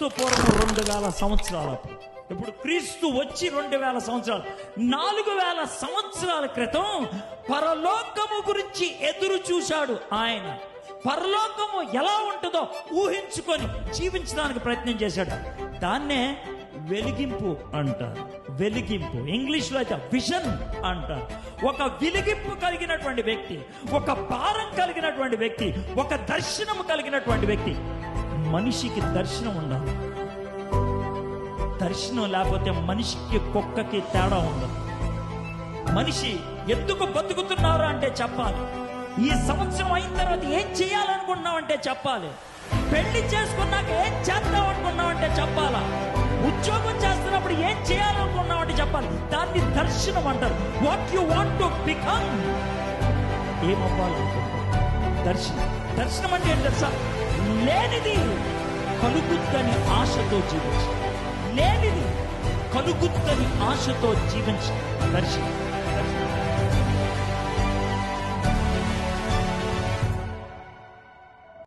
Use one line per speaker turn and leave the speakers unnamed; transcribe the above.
క్రీస్తు పూర్వం 2000 సంవత్సరాలు. ఇప్పుడు క్రీస్తు వచ్చి 2000 సంవత్సరాలు, 4000 సంవత్సరాల క్రితం పరలోకము గురించి ఎదురు చూశాడు ఆయన. పరలోకము ఎలా ఉంటుందో ఊహించుకొని జీవించడానికి ప్రయత్నం చేశాడు. దాన్నే వెలిగింపు అంటారు. వెలిగింపు ఇంగ్లీష్లో అయితే విజన్ అంటారు. ఒక వెలిగింపు కలిగినటువంటి వ్యక్తి, ఒక భారం కలిగినటువంటి వ్యక్తి, ఒక దర్శనం కలిగినటువంటి వ్యక్తి. మనిషికి దర్శనం ఉండాలి. దర్శనం లేకపోతే మనిషికి కుక్కకి తేడా ఉండదు. మనిషి ఎందుకు బతుకుతున్నారు అంటే చెప్పాలి. ఈ సంవత్సరం అయిన తర్వాత ఏం చేయాలనుకున్నావు అంటే చెప్పాలి. పెళ్లి చేసుకున్నాక ఏం చేద్దాం అనుకున్నావు అంటే చెప్పాలా. ఉద్యోగం చేస్తున్నప్పుడు ఏం చేయాలనుకున్నావు అంటే చెప్పాలి. దాన్ని దర్శనం అంటారు. What you want to become, ఏమవ్వాలనుకుంటారు. దర్శనం. దర్శనం అంటే ఏంటి తెలుసా? లేనిది కలుగుద్దని ఆశతో జీవించు. లేనిది కలుగుద్దని ఆశతో జీవించు. దర్శనం.